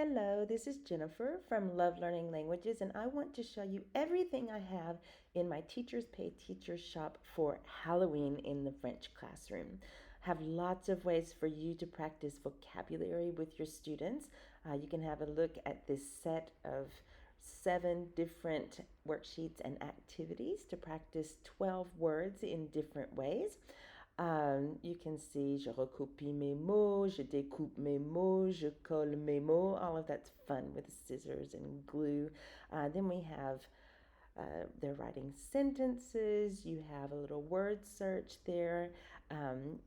Hello, this is Jennifer from Love Learning Languages, and I want to show you everything I have in my Teachers Pay Teachers shop for Halloween in the French classroom. I have lots of ways for you to practice vocabulary with your students. You can have a look at this set of 7 different worksheets and activities to practice 12 words in different ways. You can see je recopie mes mots, je découpe mes mots, je colle mes mots. All of that's fun with scissors and glue. Then we have they're writing sentences. You have a little word search there.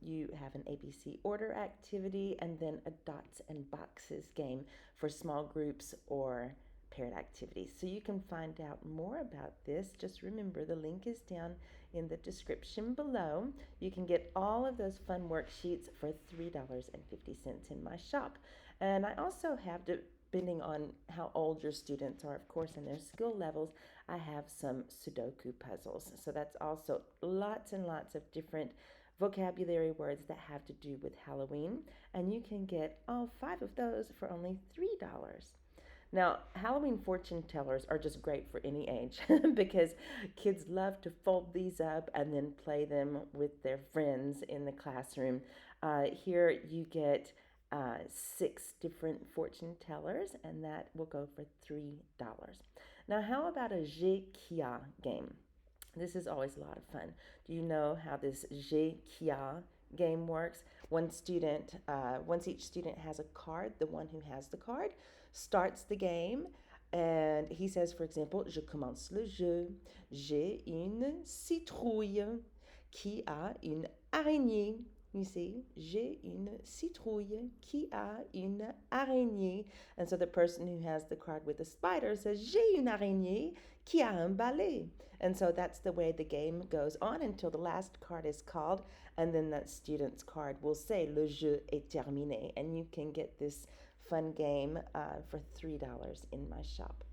You have an ABC order activity, and then a dots and boxes game for small groups or paired activities. So you can find out more about this. Just remember the link is down in the description below. You can get all of those fun worksheets for $3.50 in my shop. And I also have, depending on how old your students are, of course, and their skill levels, I have some Sudoku puzzles. So that's also lots and lots of different vocabulary words that have to do with Halloween. And you can get all 5 of those for only $3. Now, Halloween fortune tellers are just great for any age because kids love to fold these up and then play them with their friends in the classroom. Here you get 6 different fortune tellers, and that will go for $3. Now, how about a Jkia game? This is always a lot of fun. Do you know how this Jkia game works? Once each student has a card, the one who has the card starts the game. And he says, for example, je commence le jeu. J'ai une citrouille qui a une araignée. You see, j'ai une citrouille qui a une araignée. And so the person who has the card with the spider says, j'ai une araignée qui a un balai. And so that's the way the game goes on until the last card is called. And then that student's card will say, le jeu est terminé. And you can get this fun game for $3 in my shop.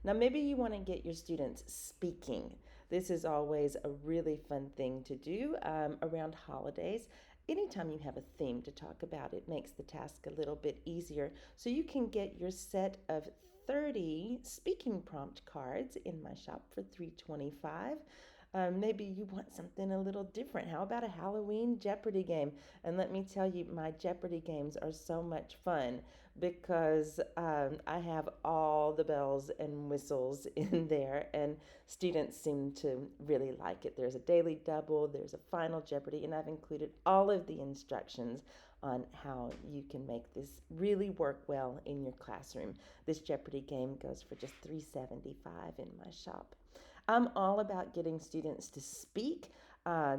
Now, maybe you want to get your students speaking. This is always a really fun thing to do around holidays. Anytime you have a theme to talk about, it makes the task a little bit easier. So you can get your set of 30 speaking prompt cards in my shop for $3.25. Maybe you want something a little different. How about a Halloween Jeopardy game? And let me tell you, my Jeopardy games are so much fun because I have all the bells and whistles in there, and students seem to really like it. There's a daily double, there's a final Jeopardy, and I've included all of the instructions on how you can make this really work well in your classroom. This Jeopardy game goes for just $3.75 in my shop. I'm all about getting students to speak.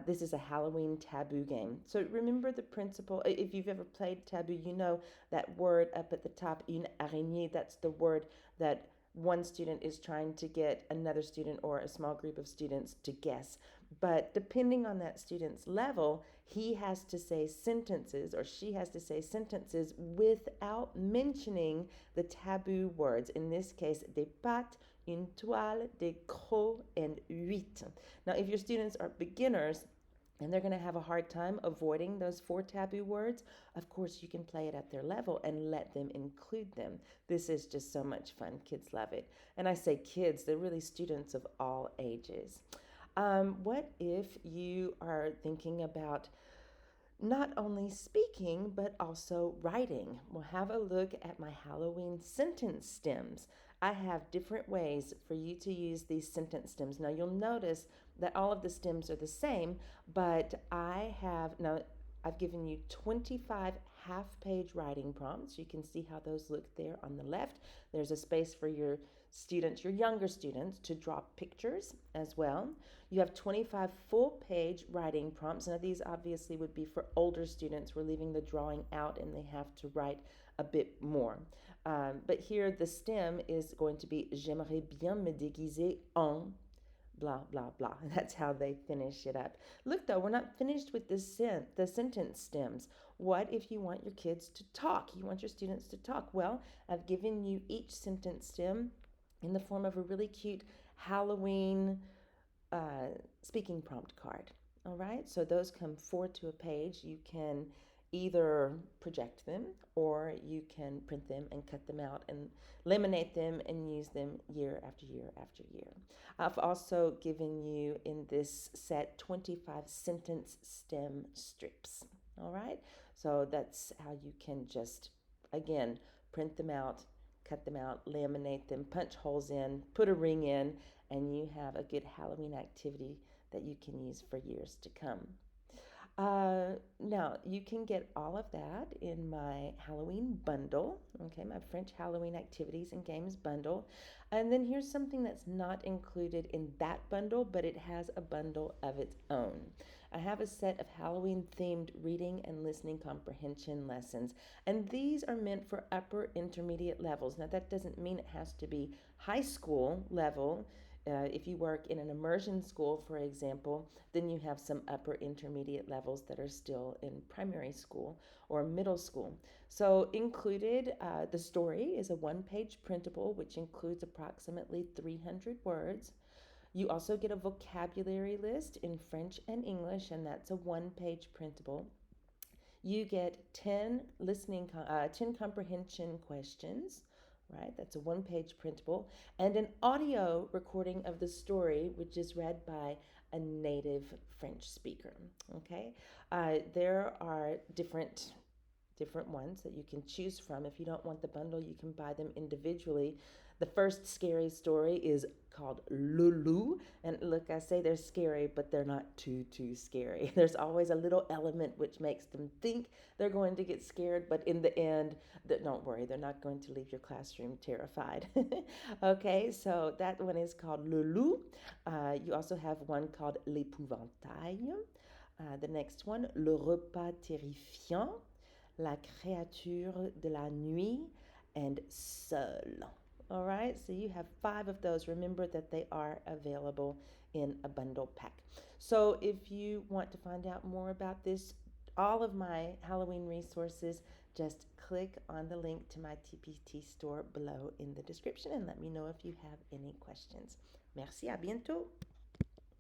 This is a Halloween taboo game. So remember the principle. If you've ever played taboo, you know that word up at the top, une araignée, that's the word that one student is trying to get another student or a small group of students to guess. But depending on that student's level, he has to say sentences or she has to say sentences without mentioning the taboo words. In this case, des pattes, une toile, des crocs, and huit. Now, if your students are beginners, and they're going to have a hard time avoiding those 4 taboo words, of course, you can play it at their level and let them include them. This is just so much fun. Kids love it. And I say kids, they're really students of all ages. What if you are thinking about not only speaking, but also writing? Well, have a look at my Halloween sentence stems. I have different ways for you to use these sentence stems. Now, you'll notice that all of the stems are the same, but I've given you 25 half-page writing prompts. You can see how those look there on the left. There's a space for your students, your younger students, to draw pictures as well. You have 25 full-page writing prompts. Now, these obviously would be for older students. We're leaving the drawing out, and they have to write a bit more. But here, the stem is going to be J'aimerais bien me déguiser en blah, blah, blah. That's how they finish it up. Look, though, we're not finished with the sentence stems. What if you want your kids to talk? You want your students to talk? Well, I've given you each sentence stem in the form of a really cute Halloween speaking prompt card. All right, so those come 4 to a page. You can either project them or you can print them and cut them out and laminate them and use them year after year after year. I've also given you in this set 25 sentence stem strips. All right, so that's how you can just, again, print them out, cut them out, laminate them, punch holes in, put a ring in, and you have a good Halloween activity that you can use for years to come. Now, you can get all of that in my Halloween bundle, okay, my French Halloween activities and games bundle. And then here's something that's not included in that bundle, but it has a bundle of its own. I have a set of Halloween themed reading and listening comprehension lessons, and these are meant for upper intermediate levels. Now, that doesn't mean it has to be high school level. If you work in an immersion school, for example, then you have some upper intermediate levels that are still in primary school or middle school. So, included, the story is a one-page printable, which includes approximately 300 words. You also get a vocabulary list in French and English, and that's a one-page printable. You get 10 comprehension questions, right? That's a one-page printable, and an audio recording of the story, which is read by a native French speaker. Okay, there are different ones that you can choose from. If you don't want the bundle, you can buy them individually. The first scary story is called Lulu. And look, I say they're scary, but they're not too scary. There's always a little element which makes them think they're going to get scared, but in the end, don't worry, they're not going to leave your classroom terrified. Okay, so that one is called Lulu. You also have one called L'Épouvantail. The next one, Le Repas Terrifiant, La Créature de la Nuit, and Seul. All right, so you have 5 of those. Remember that they are available in a bundle pack. So if you want to find out more about this, all of my Halloween resources, just click on the link to my TPT store below in the description and let me know if you have any questions. Merci, à bientôt.